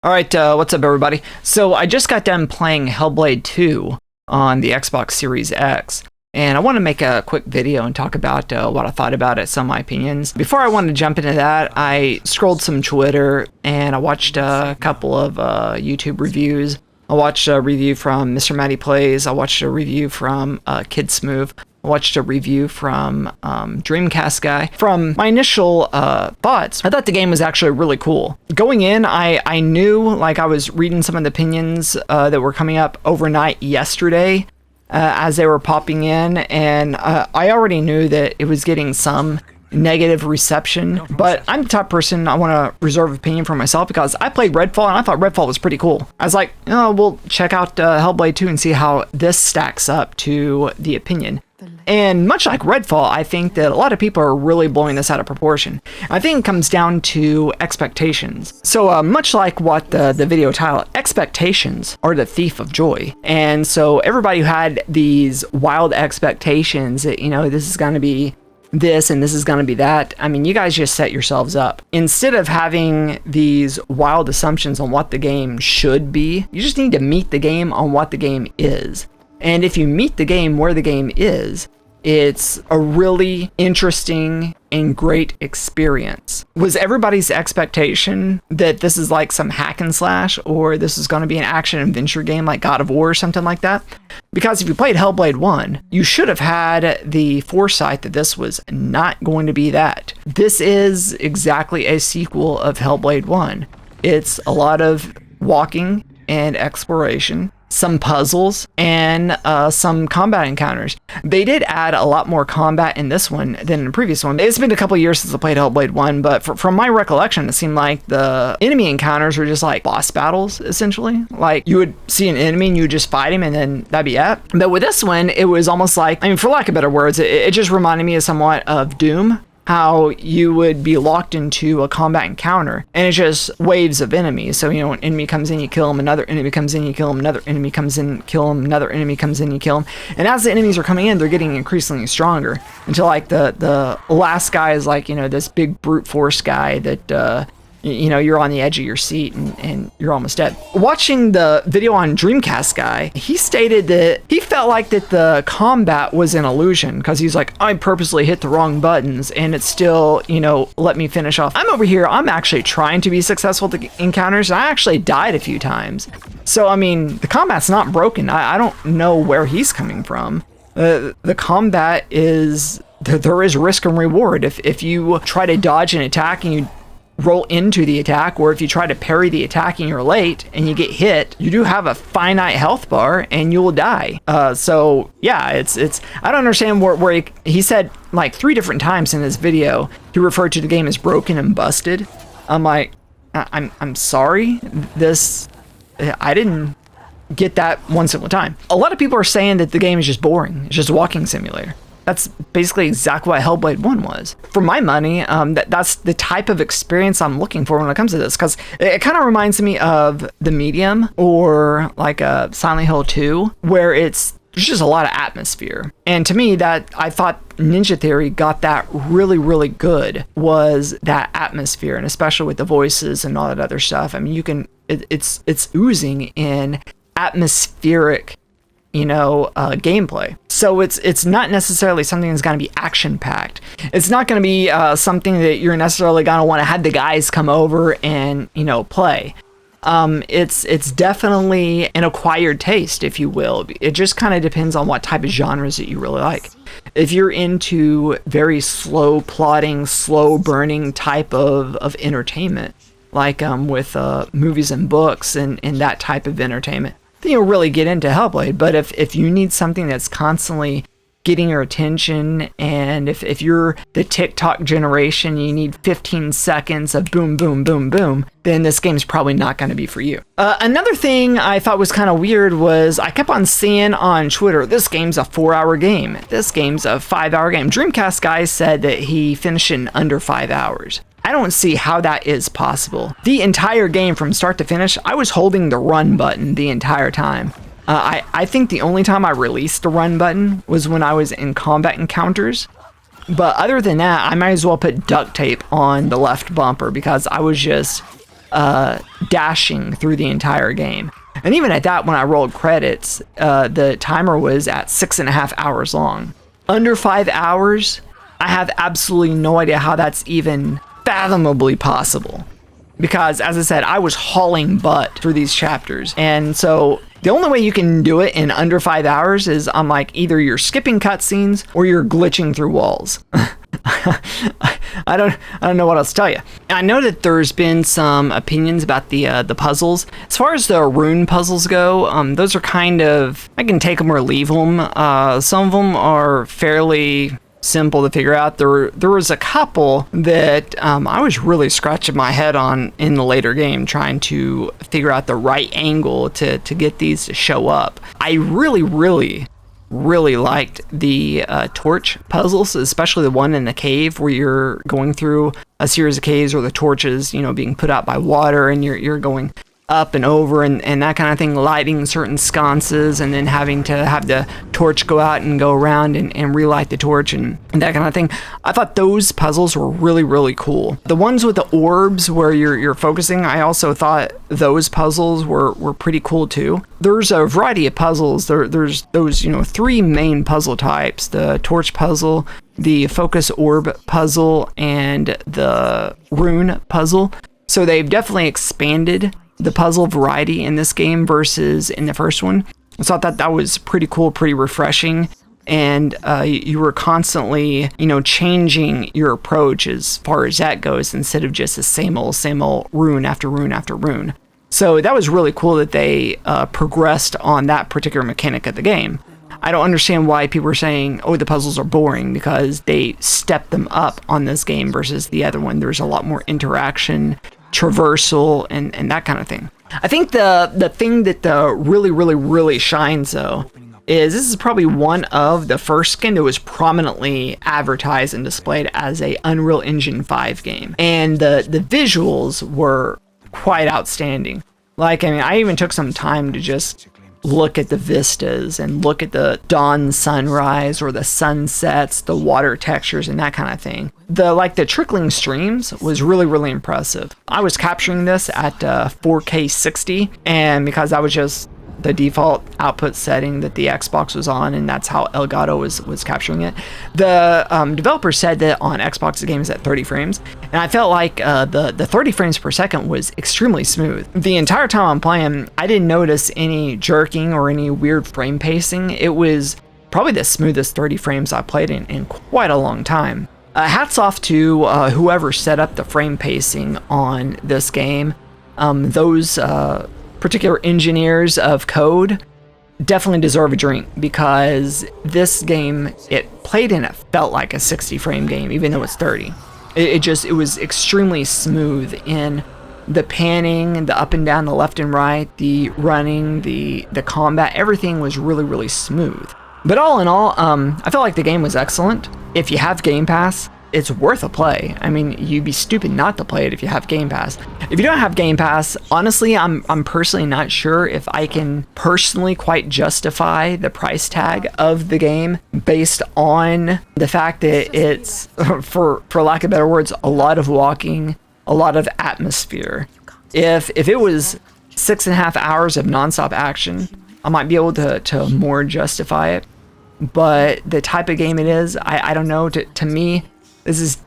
Alright, what's up everybody? So I just got done playing Hellblade II on the Xbox Series X, and I want to make a quick video and talk about what I thought about it, some of my opinions. Before I wanted to jump into that, I scrolled some Twitter and I watched a couple of YouTube reviews. I watched a review from Mr. Matty Plays, I watched a review from Kid Smooth, I watched a review from Dreamcast Guy. From my initial thoughts, I thought the game was actually really cool. Going in, I knew, like, I was reading some of the opinions that were coming up overnight yesterday as they were popping in, and I already knew that it was getting some negative reception, but I'm the type of person, I want to reserve opinion for myself because I played Redfall and I thought Redfall was pretty cool. I was like, oh, we'll check out Hellblade 2 and see how this stacks up to the opinion. And much like Redfall, I think that a lot of people are really blowing this out of proportion. I think it comes down to expectations. So much like what the video title, expectations are the thief of joy. And so everybody who had these wild expectations that, you know, this is going to be this and this is going to be that, I mean, you guys just set yourselves up. Instead of having these wild assumptions on what the game should be, you just need to meet the game on what the game is. And if you meet the game where the game is, it's a really interesting and great experience. Was everybody's expectation that this is like some hack and slash, or this is going to be an action adventure game like God of War or something like that? Because if you played Hellblade 1, you should have had the foresight that this was not going to be that. This is exactly a sequel of Hellblade 1. It's a lot of walking and exploration, some puzzles, and some combat encounters. They did add a lot more combat in this one than in the previous one. It's been a couple years since I played Hellblade 1, but from my recollection, it seemed like the enemy encounters were just like boss battles, essentially. Like, you would see an enemy and you would just fight him and then that'd be it. But with this one, it was almost like, I mean, for lack of better words, it just reminded me of somewhat of Doom. How you would be locked into a combat encounter and it's just waves of enemies. So, you know, an enemy comes in, you kill him, another enemy comes in, you kill him, another enemy comes in, kill him, another enemy comes in, you kill him. And as the enemies are coming in, they're getting increasingly stronger until like the last guy is like, you know, this big brute force guy that, you know, you're on the edge of your seat and you're almost dead. Watching the video on Dreamcast Guy, he stated that he felt like that the combat was an illusion because he's like, I purposely hit the wrong buttons and it still, you know, let me finish off. I'm over here, I'm actually trying to be successful at the encounters. I actually died a few times. So, I mean, the combat's not broken. I don't know where he's coming from. The combat is, there is risk and reward. If you try to dodge an attack and you roll into the attack, or if you try to parry the attack and you're late and you get hit, you do have a finite health bar and you will die. So yeah, it's I don't understand where he said like 3 different times in this video he referred to the game as broken and busted. I'm like, I'm sorry, this, I didn't get that one single time. A lot of people are saying that the game is just boring. It's just a walking simulator. That's basically exactly what Hellblade 1 was. For my money, that's the type of experience I'm looking for when it comes to this, because it kind of reminds me of The Medium or like a Silent Hill 2, where there's just a lot of atmosphere. And to me, that I thought Ninja Theory got that really, really good, was that atmosphere, and especially with the voices and all that other stuff. I mean, you can, it's oozing in atmospheric, you know, gameplay. So it's not necessarily something that's going to be action-packed. It's not going to be something that you're necessarily going to want to have the guys come over and, you know, play. It's definitely an acquired taste, if you will. It just kind of depends on what type of genres that you really like. If you're into very slow plotting, slow burning type of entertainment, like with movies and books and that type of entertainment, then you'll really get into Hellblade. But if you need something that's constantly getting your attention, and if you're the TikTok generation, you need 15 seconds of boom, boom, boom, boom, then this game's probably not going to be for you. Another thing I thought was kind of weird was I kept on seeing on Twitter, this game's a 4-hour game. This game's a 5-hour game. Dreamcast Guy said that he finished in under 5 hours. I don't see how that is possible. The entire game from start to finish, I was holding the run button the entire time. I think the only time I released the run button was when I was in combat encounters. But other than that, I might as well put duct tape on the left bumper because I was just dashing through the entire game. And even at that, when I rolled credits, the timer was at 6.5 hours long. Under 5 hours, I have absolutely no idea how that's even fathomably possible. Because, as I said, I was hauling butt through these chapters. And so the only way you can do it in under 5 hours is on like either you're skipping cutscenes or you're glitching through walls. I don't know what else to tell you. I know that there's been some opinions about the puzzles. As far as the rune puzzles go, those are kind of, I can take them or leave them. Some of them are fairly simple to figure out. There was a couple that I was really scratching my head on in the later game, trying to figure out the right angle to get these to show up. I really liked the torch puzzles, especially the one in the cave where you're going through a series of caves where the torches, being put out by water, and you're going up and over and that kind of thing, lighting certain sconces and then having to have the torch go out and go around and relight the torch and that kind of thing. I thought those puzzles were really cool. The ones with the orbs where you're focusing, I also thought those puzzles were pretty cool too. There's a variety of puzzles. There's those 3 main puzzle types: the torch puzzle, the focus orb puzzle, and the rune puzzle. So they've definitely expanded the puzzle variety in this game versus in the first one. So I thought that was pretty cool, pretty refreshing. And you were constantly, changing your approach as far as that goes, instead of just the same old rune after rune after rune. So that was really cool that they progressed on that particular mechanic of the game. I don't understand why people are saying, oh, the puzzles are boring, because they stepped them up on this game versus the other one. There's a lot more interaction, traversal, and that kind of thing. I think the thing that really shines though is this is probably one of the first game that was prominently advertised and displayed as a Unreal Engine 5 game, and the visuals were quite outstanding. I even took some time to just look at the vistas and look at the dawn sunrise or the sunsets, the water textures, and that kind of thing. The trickling streams was really impressive. I was capturing this at 4K 60, and because that was just the default output setting that the Xbox was on, and that's how Elgato was capturing it. The developer said that on Xbox the game is at 30 frames, and I felt like the 30 frames per second was extremely smooth. The entire time I'm playing, I didn't notice any jerking or any weird frame pacing. It was probably the smoothest 30 frames I played in quite a long time. Hats off to whoever set up the frame pacing on this game. Those particular engineers of code definitely deserve a drink, because this game, it played and it felt like a 60 frame game, even though it's 30. It was extremely smooth in the panning, the up and down, the left and right, the running, the combat. Everything was really smooth. But all in all, I felt like the game was excellent. If you have Game Pass, it's worth a play. I mean, you'd be stupid not to play it if you have Game Pass. If you don't have Game Pass, honestly, I'm personally not sure if I can personally quite justify the price tag of the game based on the fact that it's, for lack of better words, a lot of walking, a lot of atmosphere. If it was 6.5 hours of nonstop action, I might be able to more justify it. But the type of game it is, I don't know. To me, this is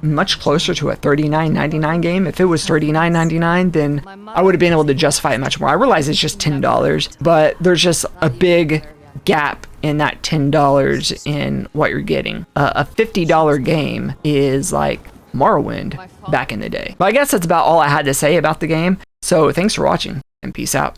much closer to a $39.99 game. If it was $39.99, then I would have been able to justify it much more. I realize it's just $10, but there's just a big gap in that $10 in what you're getting. A $50 game is like Morrowind back in the day. But I guess that's about all I had to say about the game. So thanks for watching, and peace out.